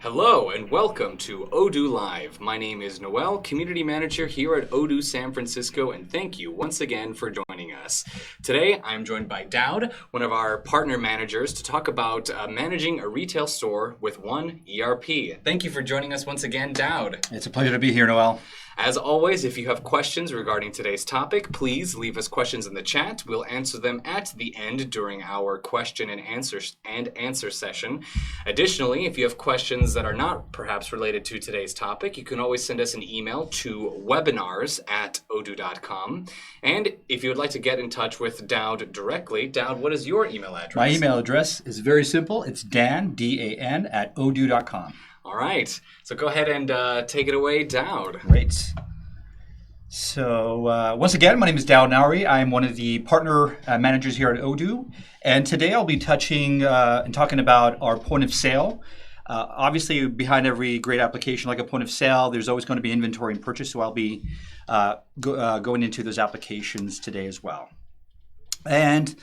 Hello and welcome to Odoo Live. My name is Noel, Community Manager here at Odoo San Francisco, and thank you once again for joining us. Today I'm joined by Dowd, one of our partner managers, to talk about managing a retail store with one ERP. Thank you for joining us once again, Dowd. It's a pleasure to be here, Noel. As always, if you have questions regarding today's topic, please leave us questions in the chat. We'll answer them at the end during our question and answer session. Additionally, if you have questions that are not perhaps related to today's topic, you can always send us an email to webinars@odoo.com. And if you would like to get in touch with Dowd directly, Dowd, what is your email address? My email address is very simple. It's Dan, D-A-N, @odoo.com. All right. So go ahead and take it away, Dowd. Great. So once again, my name is Dowd Nowry. I'm one of the partner managers here at Odoo. And today I'll be touching and talking about our point of sale. Obviously, behind every great application like a point of sale, there's always going to be inventory and purchase. So I'll be going into those applications today as well. And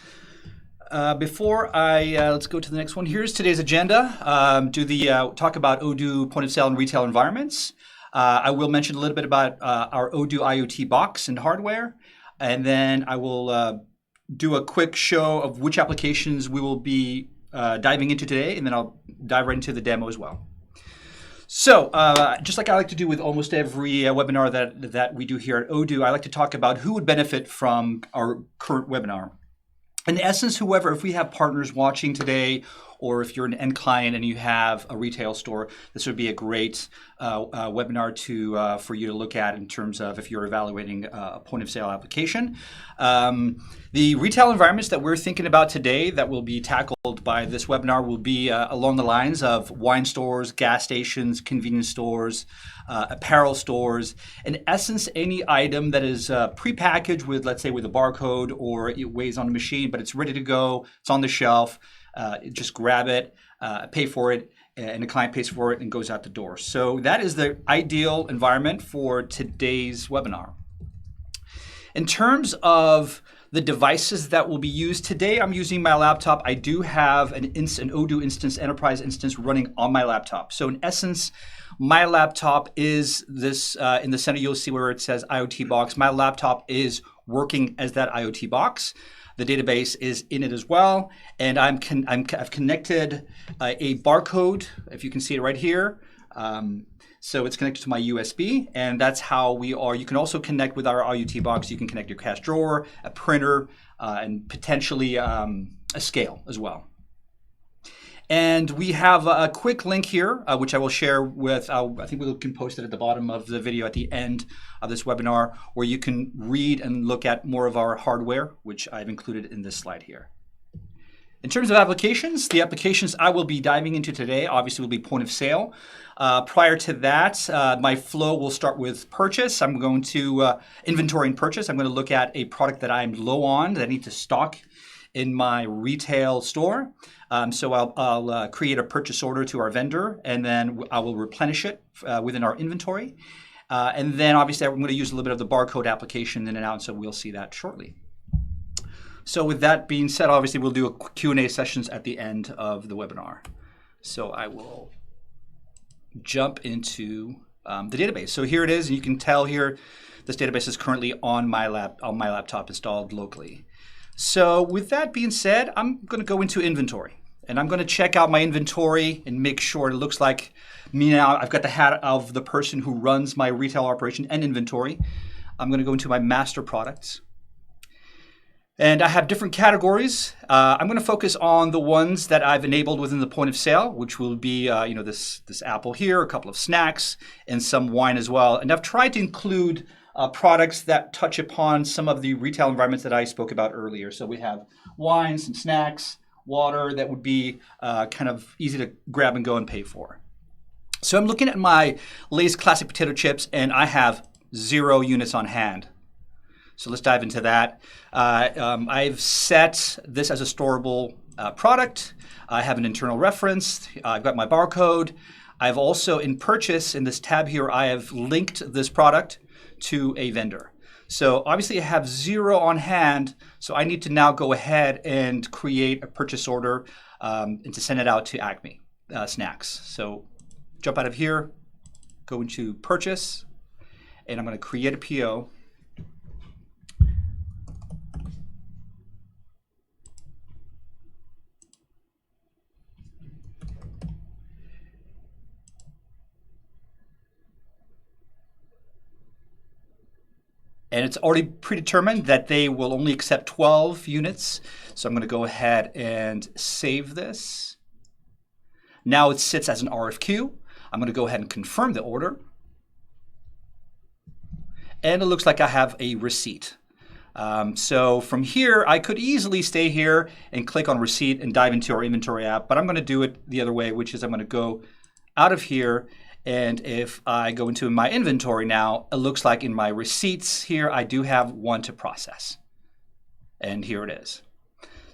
before let's go to the next one. Here's today's agenda. Talk about Odoo point of sale and retail environments. I will mention a little bit about our Odoo IoT box and hardware, and then I will do a quick show of which applications we will be diving into today, and then I'll dive right into the demo as well. So, just like I like to do with almost every webinar that we do here at Odoo, I like to talk about who would benefit from our current webinar. In essence, if we have partners watching today, or if you're an end client and you have a retail store, this would be a great webinar for you to look at in terms of if you're evaluating a point of sale application. The retail environments that we're thinking about today that will be tackled by this webinar will be along the lines of wine stores, gas stations, convenience stores, apparel stores. In essence, any item that is prepackaged with, let's say, with a barcode, or it weighs on a machine, but it's ready to go, it's on the shelf. Just grab it, pay for it, and the client pays for it and goes out the door. So that is the ideal environment for today's webinar. In terms of the devices that will be used today, I'm using my laptop. I do have an Odoo instance, enterprise instance running on my laptop. So in essence, my laptop is this, in the center you'll see where it says IoT box. My laptop is working as that IoT box. The database is in it as well, and I've connected a barcode, if you can see it right here. So it's connected to my USB, and that's how we are. You can also connect with our IoT box. You can connect your cash drawer, a printer, and potentially a scale as well. And we have a quick link here, which I will share with, I think we can post it at the bottom of the video at the end of this webinar, where you can read and look at more of our hardware, which I've included in this slide here. In terms of applications, the applications I will be diving into today obviously will be point of sale. Prior to that, my flow will start with purchase. I'm going to inventory and purchase. I'm going to look at a product that I'm low on, that I need to stock in my retail store. So I'll create a purchase order to our vendor, and then I will replenish it within our inventory. And then obviously I'm going to use a little bit of the barcode application in and out, so we'll see that shortly. So with that being said, obviously we'll do a Q&A sessions at the end of the webinar. So I will jump into the database. So here it is, and you can tell here this database is currently on my laptop installed locally. So with that being said, I'm going to go into inventory, and I'm going to check out my inventory and make sure it looks like me now. I've got the hat of the person who runs my retail operation and inventory. I'm going to go into my master products, and I have different categories. I'm going to focus on the ones that I've enabled within the point of sale, which will be this apple here, a couple of snacks, and some wine as well. And I've tried to include products that touch upon some of the retail environments that I spoke about earlier. So we have wines and snacks, water that would be kind of easy to grab and go and pay for. So I'm looking at my Lay's Classic Potato Chips, and I have 0 units on hand. So let's dive into that. I've set this as a storable product. I have an internal reference. I've got my barcode. I've also, in purchase, in this tab here, I have linked this product to a vendor. So obviously I have 0 on hand, so I need to now go ahead and create a purchase order and to send it out to Acme Snacks. So jump out of here, go into purchase, and I'm going to create a PO. And it's already predetermined that they will only accept 12 units. So I'm going to go ahead and save this. Now it sits as an RFQ. I'm going to go ahead and confirm the order. And it looks like I have a receipt. So from here, I could easily stay here and click on receipt and dive into our inventory app, but I'm going to do it the other way, which is I'm going to go out of here. And if I go into my inventory now, it looks like in my receipts here, I do have one to process. And here it is.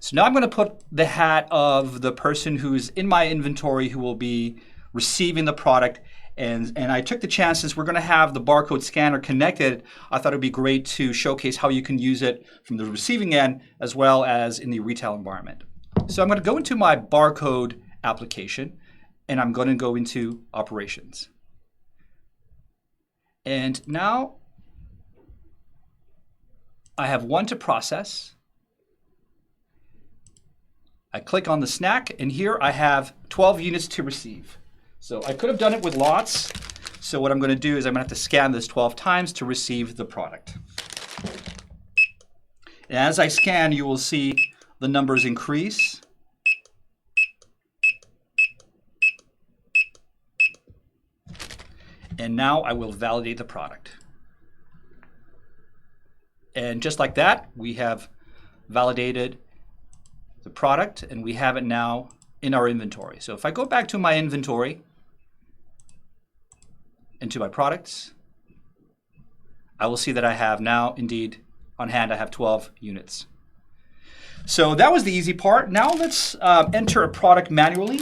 So now I'm going to put the hat of the person who's in my inventory who will be receiving the product. And I took the chance, since we're going to have the barcode scanner connected, I thought it would be great to showcase how you can use it from the receiving end as well as in the retail environment. So I'm going to go into my barcode application, and I'm going to go into operations. And now I have one to process. I click on the snack, and here I have 12 units to receive. So I could have done it with lots. So what I'm going to do is I'm going to have to scan this 12 times to receive the product. And as I scan, you will see the numbers increase. And now I will validate the product. And just like that, we have validated the product, and we have it now in our inventory. So if I go back to my inventory, into my products, I will see that I have now, indeed, on hand, I have 12 units. So that was the easy part. Now let's enter a product manually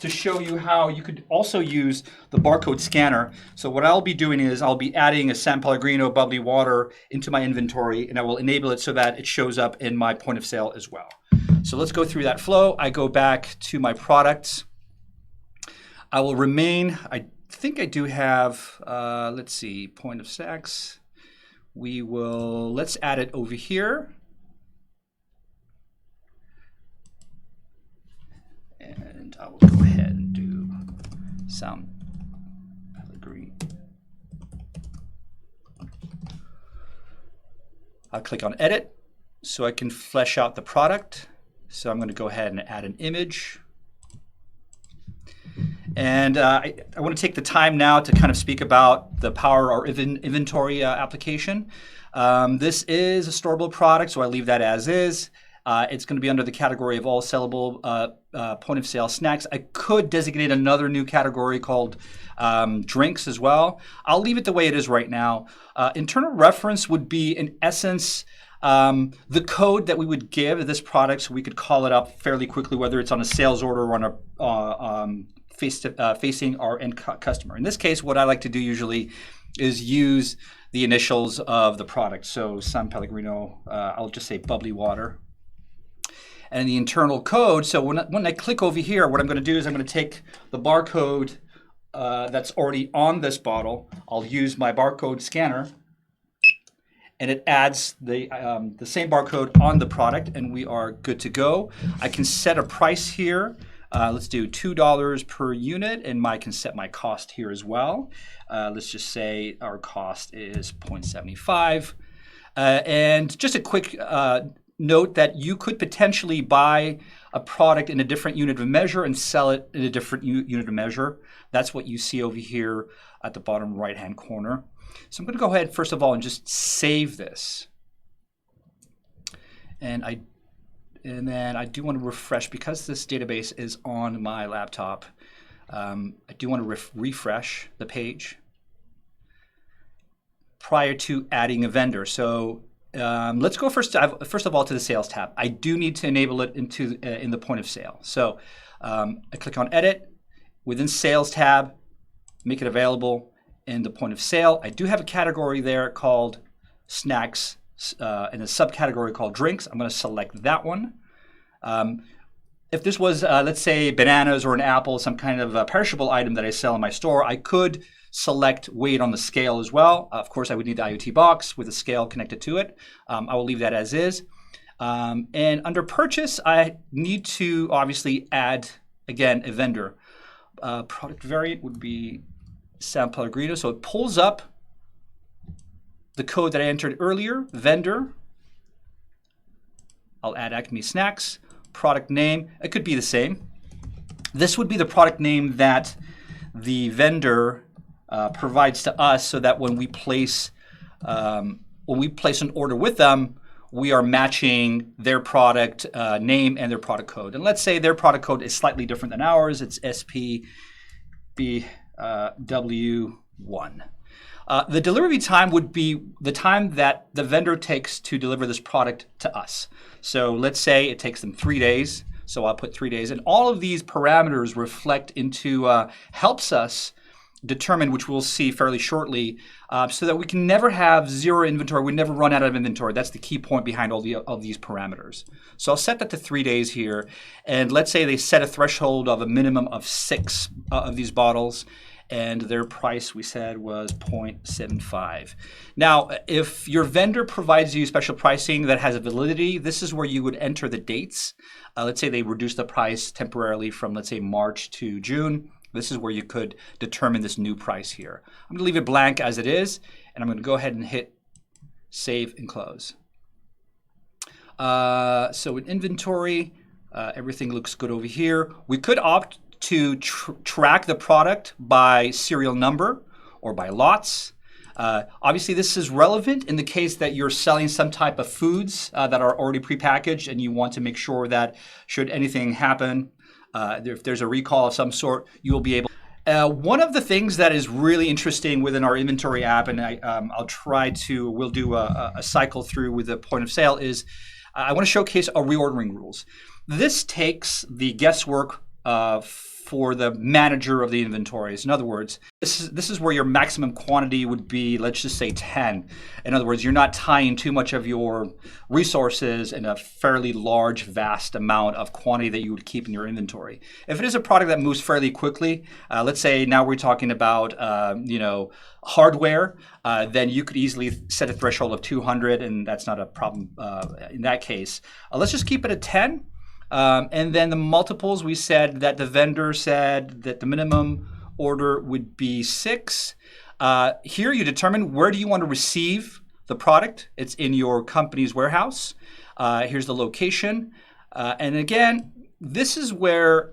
to show you how you could also use the barcode scanner. So what I'll be doing is I'll be adding a San Pellegrino bubbly water into my inventory, and I will enable it so that it shows up in my point of sale as well. So let's go through that flow. I go back to my products. I will remain, I think I do have, let's see, point of sales. Let's add it over here. And I will go ahead and do San Pellegrino. I'll click on edit so I can flesh out the product. So I'm going to go ahead and add an image. And I want to take the time now to kind of speak about the power or inventory application. This is a storable product, so I leave that as is. It's going to be under the category of all sellable point of sale snacks. I could designate another new category called drinks as well. I'll leave it the way it is right now. Internal reference would be, in essence, the code that we would give this product, so we could call it up fairly quickly, whether it's on a sales order or on a facing our end customer. In this case, what I like to do usually is use the initials of the product. So San Pellegrino, I'll just say bubbly water. And the internal code, so when I click over here, what I'm going to do is I'm going to take the barcode that's already on this bottle. I'll use my barcode scanner, and it adds the same barcode on the product, and we are good to go. I can set a price here. Let's do $2 per unit, and I can set my cost here as well. Let's just say our cost is 0.75. And just a quick note that you could potentially buy a product in a different unit of measure and sell it in a different unit of measure. That's what you see over here at the bottom right-hand corner. So I'm going to go ahead, first of all, and just save this. And then I do want to refresh, because this database is on my laptop. I do want to refresh the page prior to adding a vendor. So let's go first of all to the sales tab. I do need to enable it in the point of sale. So I click on edit within sales tab, make it available in the point of sale. I do have a category there called snacks and a subcategory called drinks. I'm going to select that one. if this was, let's say, bananas or an apple, some kind of a perishable item that I sell in my store, I could select weight on the scale as well. Of course, I would need the IoT box with a scale connected to it. I will leave that as is. And under purchase, I need to obviously add, again, a vendor. Product variant would be San Pellegrino. So it pulls up the code that I entered earlier, vendor. I'll add Acme Snacks. Product name, it could be the same. This would be the product name that the vendor provides to us, so that when we place an order with them, we are matching their product name and their product code. And let's say their product code is slightly different than ours. It's SPBW1. The delivery time would be the time that the vendor takes to deliver this product to us. So let's say it takes them 3 days. So I'll put 3 days. And all of these parameters reflect into, helps us determine, which we'll see fairly shortly, so that we can never have zero inventory. We never run out of inventory. That's the key point behind all of these parameters. So I'll set that to 3 days here. And let's say they set a threshold of a minimum of 6 of these bottles. And their price, we said, was 0.75. Now, if your vendor provides you special pricing that has a validity, this is where you would enter the dates. Let's say they reduce the price temporarily from, let's say, March to June. This is where you could determine this new price here. I'm going to leave it blank as it is, and I'm going to go ahead and hit Save and Close. So in inventory, everything looks good over here. We could opt to track the product by serial number or by lots. Obviously, this is relevant in the case that you're selling some type of foods that are already prepackaged, and you want to make sure that should anything happen, if there's a recall of some sort, you will be able. One of the things that is really interesting within our inventory app, and we'll do a cycle through with the point of sale, is I want to showcase our reordering rules. This takes the guesswork for the manager of the inventories. In other words, this is where your maximum quantity would be, let's just say 10. In other words, you're not tying too much of your resources in a fairly large, vast amount of quantity that you would keep in your inventory. If it is a product that moves fairly quickly, let's say now we're talking about hardware, then you could easily set a threshold of 200, and that's not a problem in that case. Let's just keep it at 10. And then the multiples, we said that the vendor said that the minimum order would be 6. Here you determine where do you want to receive the product. It's in your company's warehouse. Here's the location. And again, this is where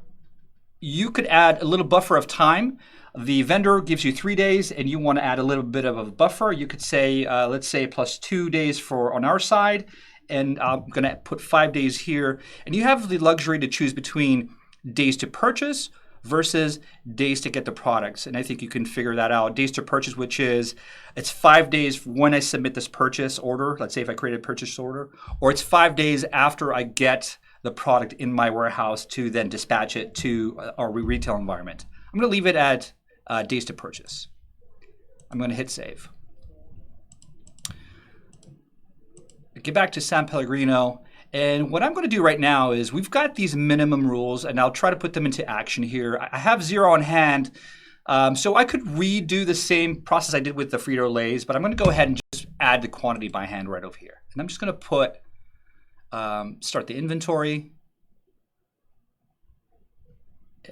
you could add a little buffer of time. The vendor gives you 3 days and you want to add a little bit of a buffer. You could say, let's say plus 2 days on our side. And I'm going to put 5 days here. And you have the luxury to choose between days to purchase versus days to get the products. And I think you can figure that out. Days to purchase, which is it's 5 days when I submit this purchase order. Let's say if I create a purchase order, or it's 5 days after I get the product in my warehouse to then dispatch it to our retail environment. I'm going to leave it at days to purchase. I'm going to hit save. Get back to San Pellegrino, and what I'm going to do right now is we've got these minimum rules, and I'll try to put them into action here. I have 0 on hand, so I could redo the same process I did with the Frito-Lays, but I'm going to go ahead and just add the quantity by hand right over here. And I'm just going to put, start the inventory,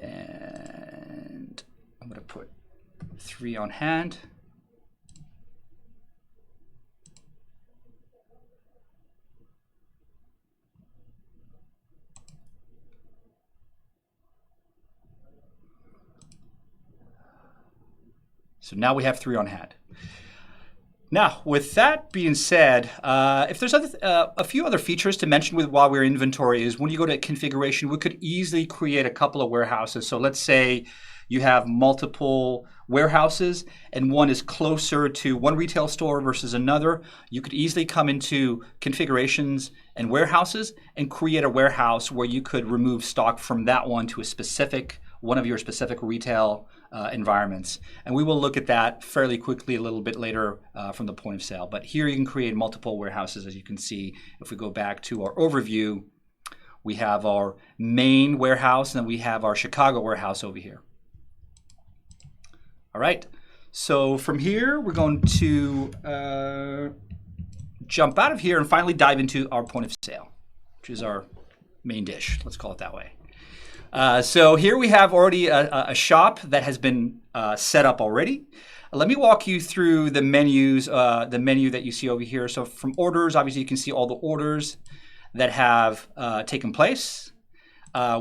and I'm going to put 3 on hand. So now we have 3 on hand. Now, with that being said, if there's a few other features to mention while we're in inventory is when you go to configuration, we could easily create a couple of warehouses. So let's say you have multiple warehouses and one is closer to one retail store versus another. You could easily come into configurations and warehouses and create a warehouse where you could remove stock from that one to one of your specific retail environments. And we will look at that fairly quickly a little bit later from the point of sale. But here you can create multiple warehouses, as you can see. If we go back to our overview, We have our Maine warehouse, and then we have our Chicago warehouse over here. All right. So from here, we're going to jump out of here and finally dive into our point of sale, which is our main dish. Let's call it that way. So here we have already a shop that has been set up already. Let me walk you through the menus, the menu that you see over here. So from orders, obviously you can see all the orders that have taken place.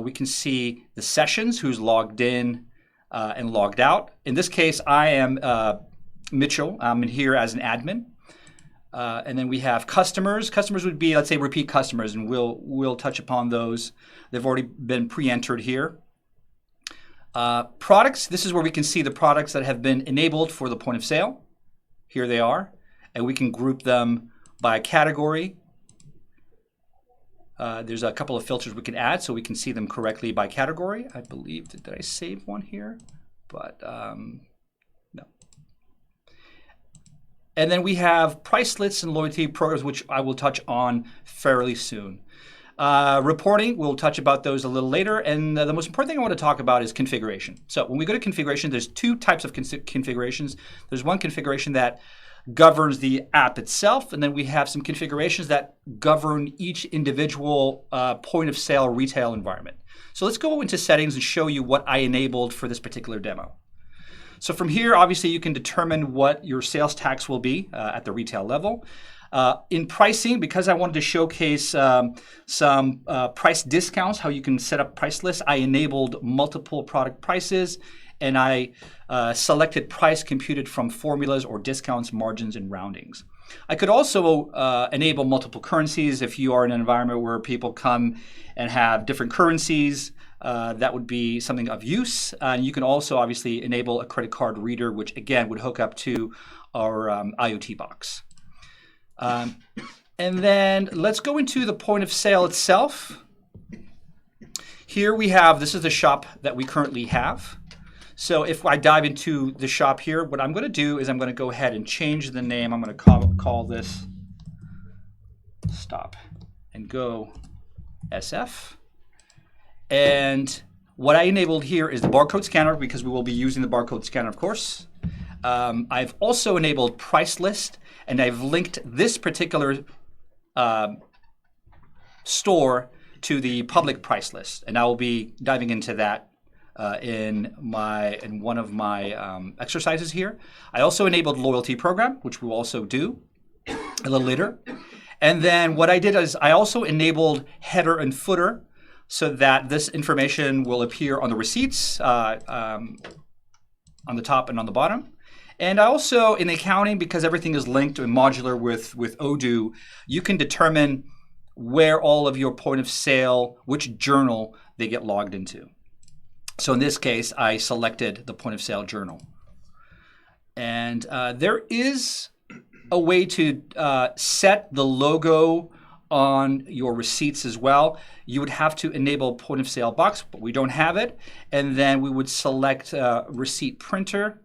We can see the sessions, who's logged in and logged out. In this case, I am Mitchell. I'm in here as an admin. And then we have customers. Customers would be, let's say, repeat customers, and we'll touch upon those. They've already been pre-entered here. Products, this is where we can see the products that have been enabled for the point of sale. Here they are. And we can group them by category. There's a couple of filters we can add so we can see them correctly by category. I believe, did I save one here? But no. And then we have price lists and loyalty programs, which I will touch on fairly soon. Reporting, we'll touch about those a little later. And the most important thing I want to talk about is configuration. So when we go to configuration, there's two types of configurations. There's one configuration that governs the app itself, and then we have some configurations that govern each individual point of sale retail environment. So let's go into settings and show you what I enabled for this particular demo. So from here, obviously, you can determine what your sales tax will be at the retail level. In pricing, because I wanted to showcase some price discounts, how you can set up price lists, I enabled multiple product prices, and I selected price computed from formulas or discounts, margins, and roundings. I could also enable multiple currencies. If you are in an environment where people come and have different currencies, that would be something of use. And you can also obviously enable a credit card reader, which again would hook up to our IoT box. And then let's go into the point of sale itself. Here we have, this is the shop that we currently have. So if I dive into the shop here, what I'm going to do is I'm going to go ahead and change the name. I'm going to call this Stop and Go SF. And what I enabled here is the barcode scanner, because we will be using the barcode scanner, of course. I've also enabled price list, and I've linked this particular store to the public price list. And I will be diving into that in one of my exercises here. I also enabled loyalty program, which we'll also do a little later. And then what I did is I also enabled header and footer so that this information will appear on the receipts on the top and on the bottom. And also in accounting, because everything is linked and modular with Odoo, you can determine where all of your point of sale, which journal they get logged into. So in this case, I selected the point of sale journal. And there is a way to set the logo on your receipts as well. You would have to enable point of sale box, but we don't have it. And then we would select receipt printer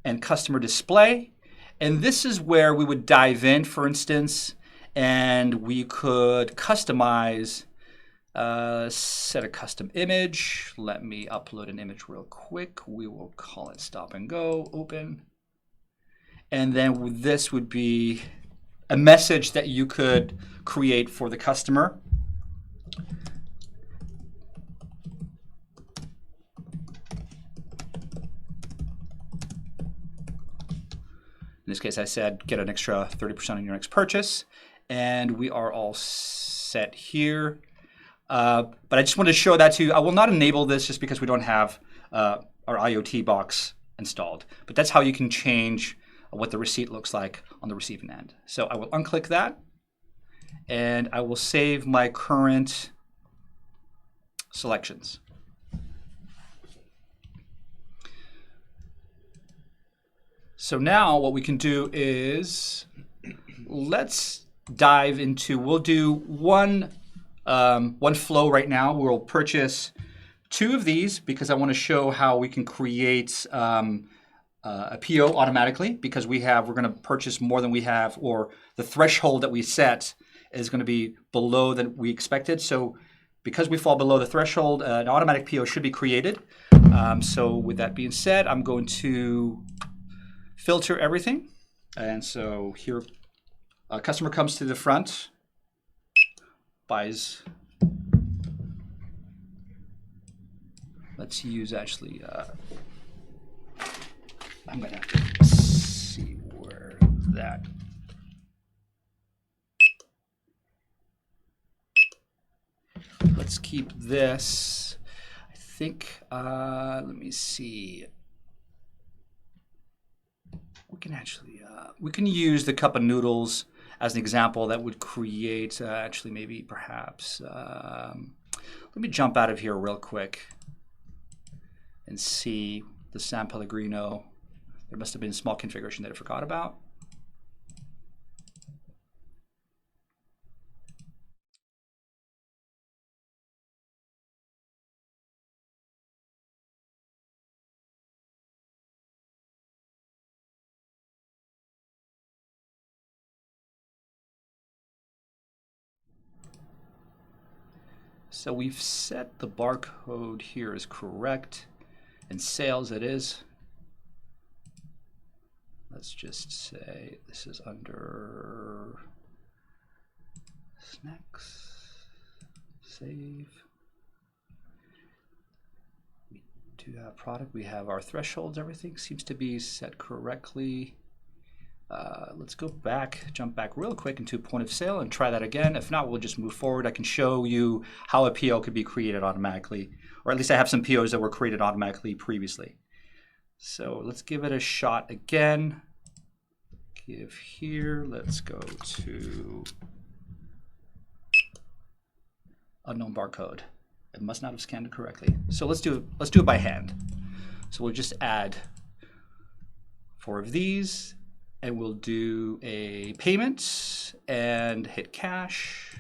and customer display. And this is where we would dive in, for instance, and we could customize, set a custom image. Let me upload an image real quick. We will call it Stop and Go, open. And then this would be a message that you could create for the customer. In this case, I said get an extra 30% on your next purchase. And we are all set here. But I just want to show that to you. I will not enable this just because we don't have our IoT box installed. But that's how you can change what the receipt looks like on the receiving end. So I will unclick that, and I will save my current selections. So now what we can do is let's dive into, we'll do one flow right now. We'll purchase 2 of these because I want to show how we can create a PO automatically, because we're going to purchase more than we have, or the threshold that we set is going to be below than we expected. So because we fall below the threshold, an automatic PO should be created. So with that being said, I'm going to filter everything. And so here, a customer comes to the front, buys. Let's use actually, I'm going to have to see where that. Let's keep this. I think, let me see. We can actually, we can use the cup of noodles as an example that would create, actually maybe perhaps, let me jump out of here real quick and see the San Pellegrino. There must have been a small configuration that I forgot about. So we've set the barcode here as correct, and sales it is. Let's just say this is under snacks, save. We do have product, we have our thresholds, everything seems to be set correctly. Let's go back, jump back real quick into point of sale and try that again. If not, we'll just move forward. I can show you how a PO could be created automatically, or at least I have some POs that were created automatically previously. So let's give it a shot again. Give here, let's go to unknown barcode. It must not have scanned it correctly. So let's do it by hand. So we'll just add 4 of these. And we'll do a payment and hit cash.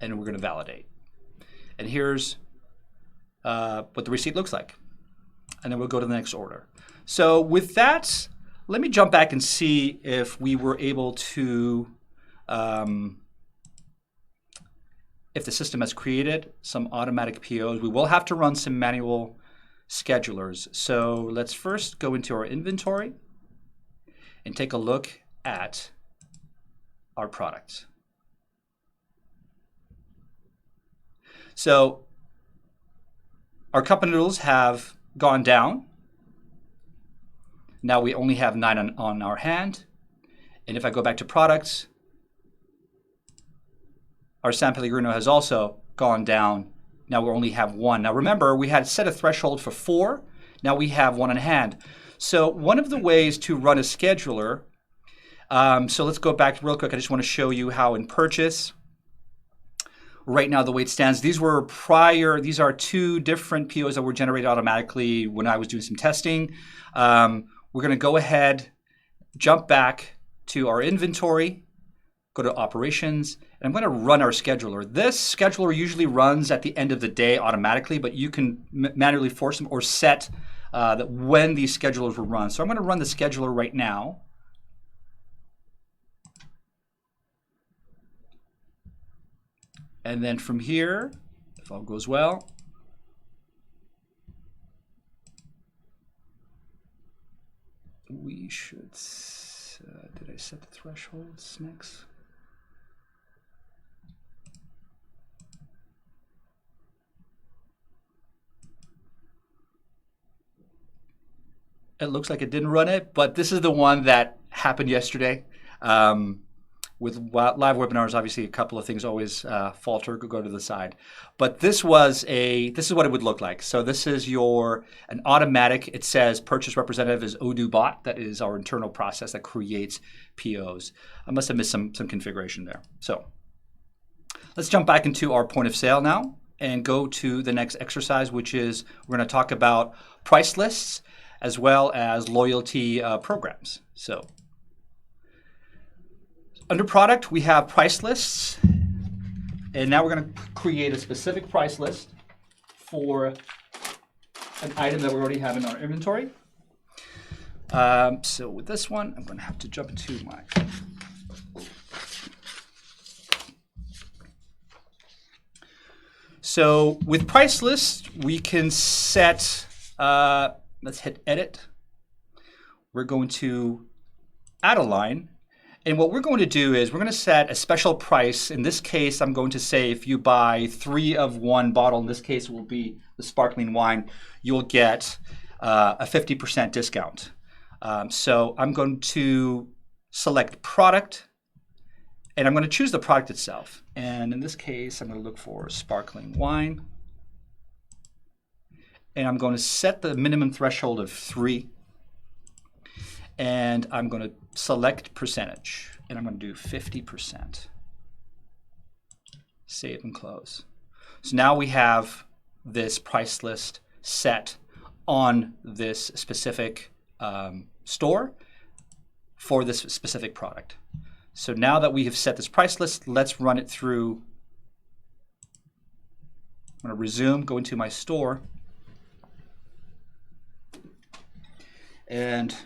And we're going to validate. And here's what the receipt looks like. And then we'll go to the next order. So with that, let me jump back and see if we were able to, if the system has created some automatic POs. We will have to run some manual schedulers. So let's first go into our inventory and take a look at our products. So our cup of noodles have gone down. Now we only have 9 on our hand. And if I go back to products, our San Pellegrino has also gone down. Now we only have 1. Now remember, we had set a threshold for 4. Now we have 1 in hand. So one of the ways to run a scheduler, so let's go back real quick. I just want to show you how in purchase, right now the way it stands, these are 2 different POs that were generated automatically when I was doing some testing. We're going to go ahead, jump back to our inventory, go to operations, and I'm going to run our scheduler. This scheduler usually runs at the end of the day automatically, but you can manually force them or set that when these schedulers will run. So I'm going to run the scheduler right now. And then from here, if all goes well, we should, did I set the thresholds next? It looks like it didn't run it, but this is the one that happened yesterday. With live webinars, obviously a couple of things always falter, go to the side. But this is what it would look like. So this is an automatic, it says purchase representative is Odoo bot. That is our internal process that creates POs. I must have missed some configuration there. So let's jump back into our point of sale now and go to the next exercise, which is we're going to talk about price lists as well as loyalty programs. So under product, we have price lists. And now we're going to create a specific price list for an item that we already have in our inventory. So with this one, I'm going to have to jump into my So with price list, we can set, let's hit edit. We're going to add a line. And what we're going to do is we're going to set a special price. In this case, I'm going to say if you buy 3 of one bottle, in this case it will be the sparkling wine, you'll get a 50% discount. So I'm going to select product, and I'm going to choose the product itself. And in this case, I'm going to look for sparkling wine. And I'm going to set the minimum threshold of 3. And I'm going to select percentage. And I'm going to do 50%. Save and close. So now we have this price list set on this specific store for this specific product. So now that we have set this price list, let's run it through. I'm going to resume, go into my store, and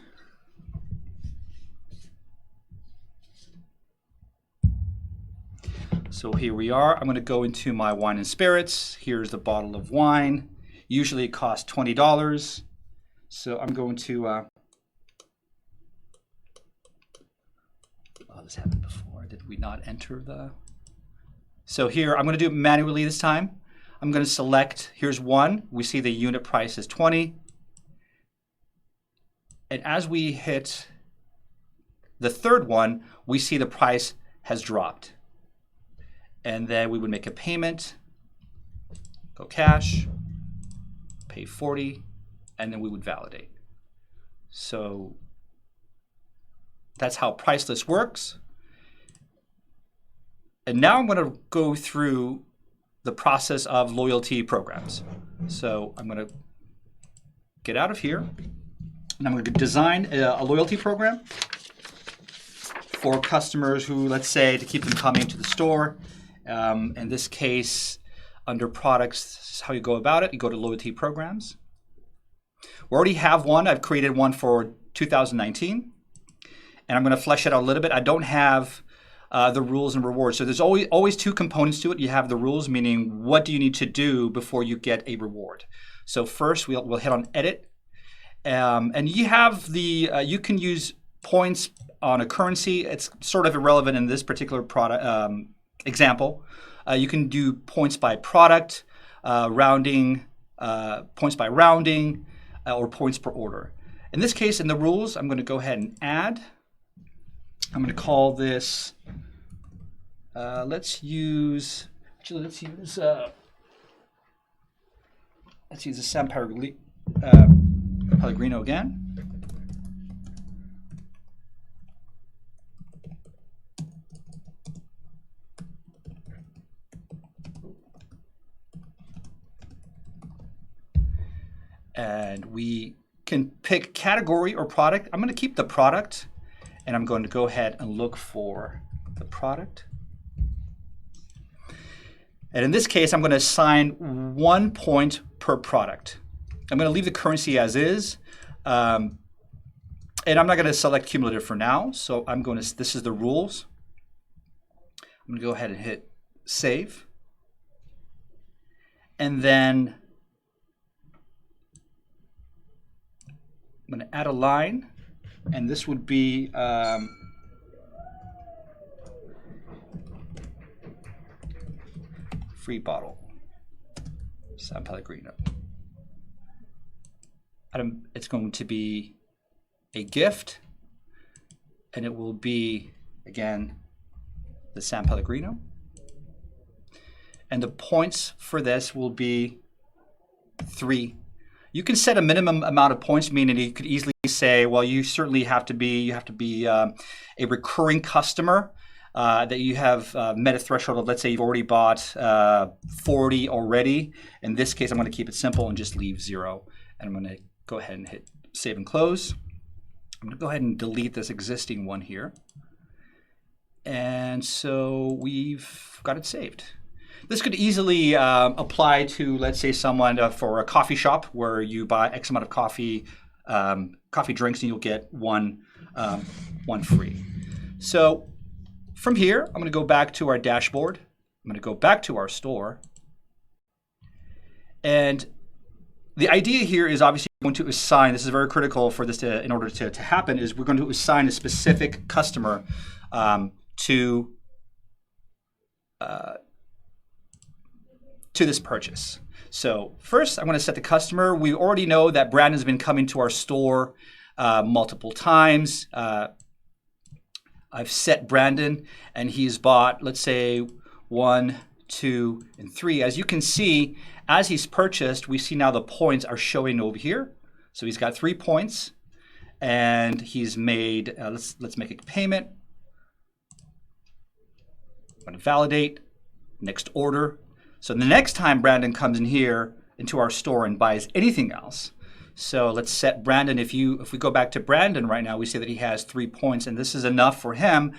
so here we are. I'm going to go into my wine and spirits. Here's the bottle of wine. Usually it costs $20. So I'm going to, oh, this happened before. Did we not enter the? So here, I'm going to do it manually this time. I'm going to select, here's one. We see the unit price is 20. And as we hit the third one, we see the price has dropped. And then we would make a payment, go cash, pay 40, and then we would validate. So that's how price list works. And now I'm going to go through the process of loyalty programs. So I'm going to get out of here, and I'm going to design a loyalty program for customers who, let's say, to keep them coming to the store. In this case, under products, this is how you go about it. You go to loyalty programs. We already have one. I've created one for 2019. And I'm going to flesh it out a little bit. I don't have the rules and rewards. So there's always 2 components to it. You have the rules, meaning what do you need to do before you get a reward. So first, we'll hit on edit. And you have the, you can use points on a currency. It's sort of irrelevant in this particular product example. You can do points by product, rounding, points by rounding, or points per order. In this case, in the rules, I'm going to go ahead and add. I'm going to call this, let's use the San Pellegrino again. And we can pick category or product. I'm going to keep the product, and I'm going to go ahead and look for the product. And in this case, I'm going to assign 1 point per product. I'm going to leave the currency as is. And I'm not going to select cumulative for now. So I'm going to, this is the rules. I'm going to go ahead and hit save. And then I'm going to add a line, and this would be free bottle, San Pellegrino. It's going to be a gift, and it will be, again, the San Pellegrino. And the points for this will be 3. You can set a minimum amount of points, meaning you could easily say, well, you certainly have to be a recurring customer, that you have met a threshold of, let's say you've already bought 40 already. In this case, I'm going to keep it simple and just leave 0. And I'm going to go ahead and hit save and close. I'm going to go ahead and delete this existing one here. And so we've got it saved. This could easily apply to, let's say, someone for a coffee shop where you buy X amount of coffee drinks, and you'll get one free. So from here, I'm going to go back to our dashboard. I'm going to go back to our store. And the idea here is obviously going to assign, this is very critical for this in order to happen, is we're going to assign a specific customer to this purchase. So first, I'm going to set the customer. We already know that Brandon's been coming to our store multiple times. I've set Brandon, and he's bought, let's say, 1, 2, and 3. As you can see, as he's purchased, we see now the points are showing over here. So he's got 3 points, and he's made. Let's make a payment. I'm going to validate. Next order. So the next time Brandon comes in here into our store and buys anything else, so let's set Brandon. If we go back to Brandon right now, we see that he has 3 points, and this is enough for him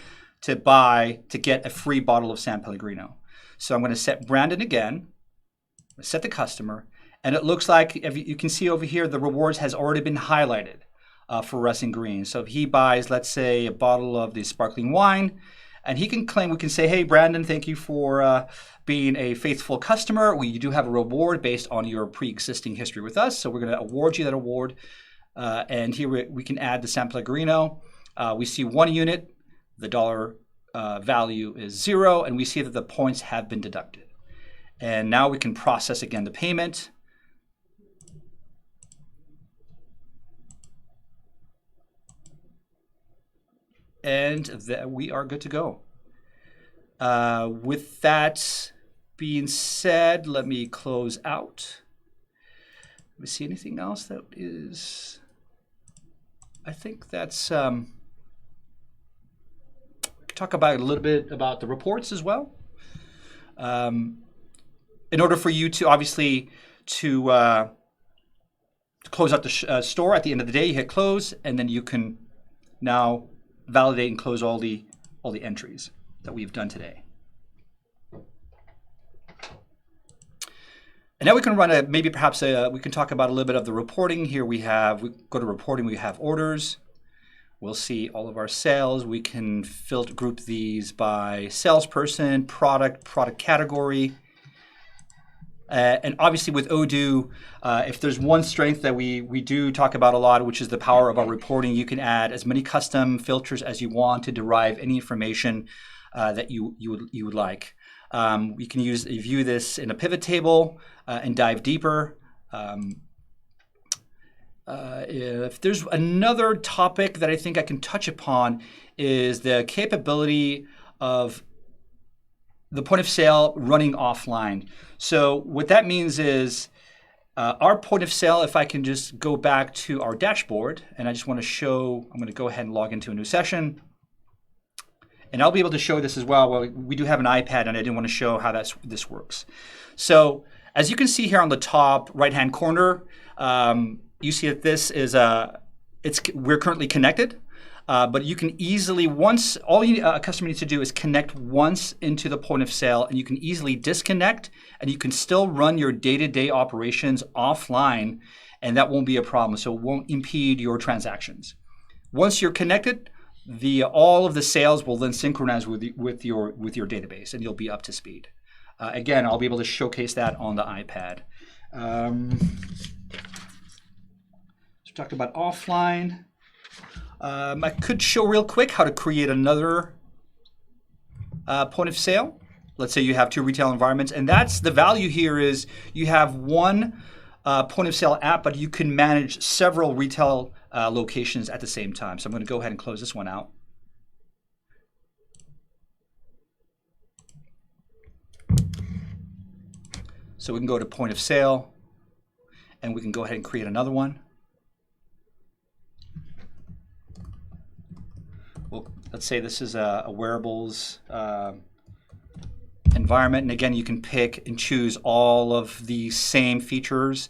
to get a free bottle of San Pellegrino. So I'm going to set Brandon again, set the customer, and it looks like, if you can see over here, the rewards has already been highlighted for us in green. So if he buys, let's say, a bottle of the sparkling wine, and he can claim, we can say, hey, Brandon, thank you for being a faithful customer. You do have a reward based on your pre-existing history with us, so we're going to award you that award. And here we can add the San Pellegrino. We see 1 unit, the dollar value is 0, and we see that the points have been deducted. And now we can process again the payment. And we are good to go. With that being said, let me close out. Let me see anything else that is. I think that's. We could talk about a little bit about the reports as well. In order for you to obviously to close out the store at the end of the day, you hit close, and then you can now validate and close all the entries that we've done today. And now we can run we can talk about a little bit of the reporting. Here we go to reporting, we have orders. We'll see all of our sales. We can group these by salesperson, product category. And obviously with Odoo, if there's one strength that we do talk about a lot, which is the power of our reporting, you can add as many custom filters as you want to derive any information that you would like. You can view this in a pivot table and dive deeper. If there's another topic that I think I can touch upon is the capability of the point of sale running offline. So what that means is our point of sale, if I can just go back to our dashboard, and I just want to show, I'm going to go ahead and log into a new session. And I'll be able to show this as well. Well, we do have an iPad, and I didn't want to show how this works. So as you can see here on the top right-hand corner, you see that this is we're currently connected. But you can easily, all a customer needs to do is connect once into the point of sale, and you can easily disconnect, and you can still run your day-to-day operations offline, and that won't be a problem. So it won't impede your transactions. Once you're connected, all of the sales will then synchronize with your database, and you'll be up to speed. Again, I'll be able to showcase that on the iPad. So we talked about offline. I could show real quick how to create another point of sale. Let's say you have 2 retail environments, and that's the value here is you have one point of sale app, but you can manage several retail locations at the same time. So I'm going to go ahead and close this one out. So we can go to point of sale, and we can go ahead and create another one. Well, let's say this is a wearables environment, and again, you can pick and choose all of the same features.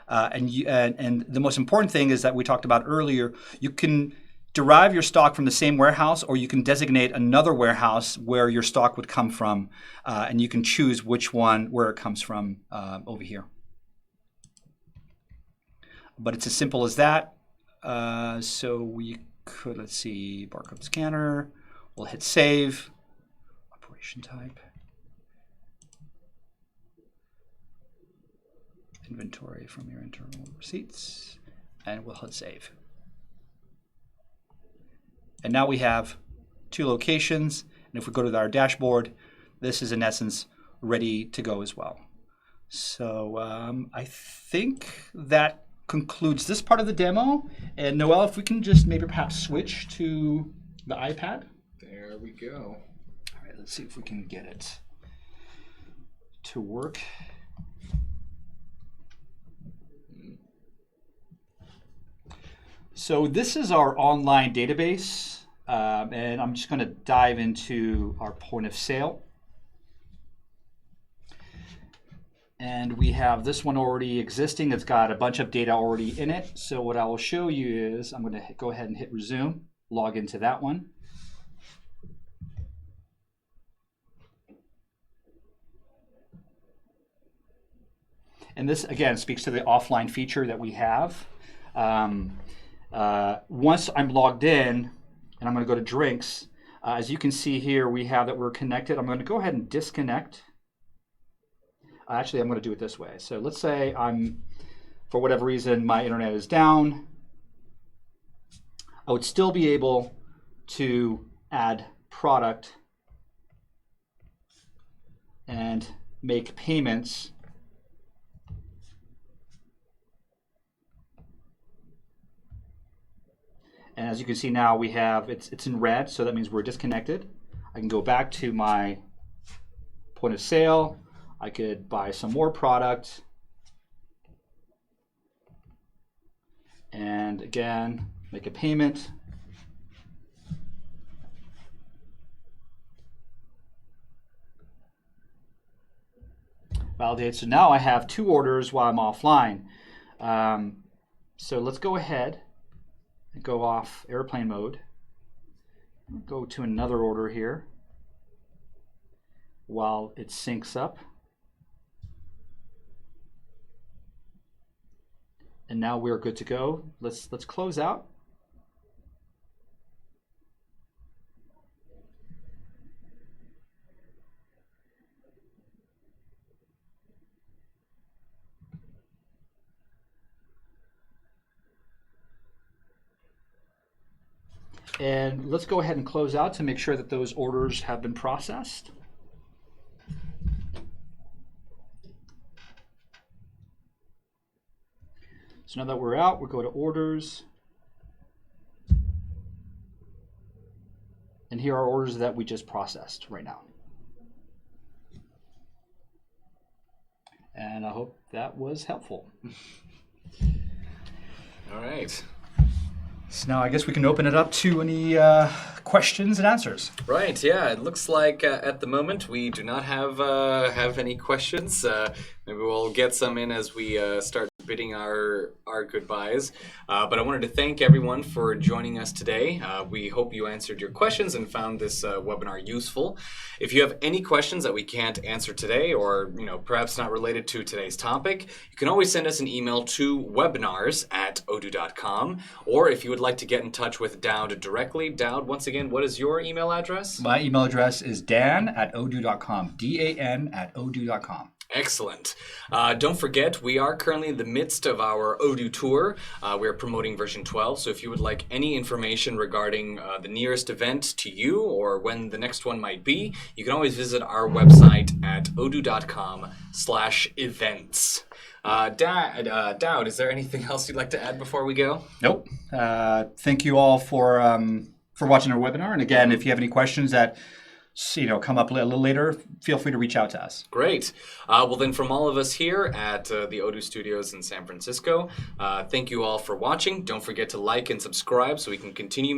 And the most important thing is that we talked about earlier, you can derive your stock from the same warehouse, or you can designate another warehouse where your stock would come from, and you can choose where it comes from over here. But it's as simple as that. So we could, let's see, barcode scanner, we'll hit save, operation type. inventory from your internal receipts, and we'll hit save. And now we have 2 locations, and if we go to our dashboard, this is in essence ready to go as well. So I think that concludes this part of the demo. And Noel, if we can just maybe perhaps switch to the iPad. There we go. All right, let's see if we can get it to work. So this is our online database, and I'm just going to dive into our point of sale. And we have this one already existing. It's got a bunch of data already in it. So what I will show you is I'm going to go ahead and hit resume, log into that one. And this, again, speaks to the offline feature that we have. Once I'm logged in, and I'm going to go to drinks, as you can see here, we have that we're connected. I'm going to go ahead and disconnect. Actually, I'm going to do it this way. So let's say for whatever reason, my internet is down. I would still be able to add product and make payments. And as you can see now, we have it's in red, so that means we're disconnected. I can go back to my point of sale. I could buy some more product. And again, make a payment. Validate. So now I have 2 orders while I'm offline. So let's go ahead and go off airplane mode. Go to another order here while it syncs up. And now we're good to go. Let's close out. And let's go ahead and close out to make sure that those orders have been processed. So now that we're out, we'll go to orders. And here are orders that we just processed right now. And I hope that was helpful. All right. So now I guess we can open it up to any questions and answers. Right. Yeah. It looks like at the moment we do not have any questions. Maybe we'll get some in as we start bidding our goodbyes. But I wanted to thank everyone for joining us today. We hope you answered your questions and found this webinar useful. If you have any questions that we can't answer today, or perhaps not related to today's topic, you can always send us an email to webinars@odoo.com. Or if you would like to get in touch with Dowd directly, Dowd, once again, what is your email address? My email address is dan@odoo.com, dan@odoo.com. Excellent. Don't forget, we are currently in the midst of our Odoo tour. We're promoting version 12, so if you would like any information regarding the nearest event to you or when the next one might be, you can always visit our website at odoo.com/events. Dowd, is there anything else you'd like to add before we go? Nope. Thank you all for watching our webinar. And again, if you have any questions that come up a little later, feel free to reach out to us. Great. Well, then from all of us here at the Odoo Studios in San Francisco, thank you all for watching. Don't forget to like and subscribe so we can continue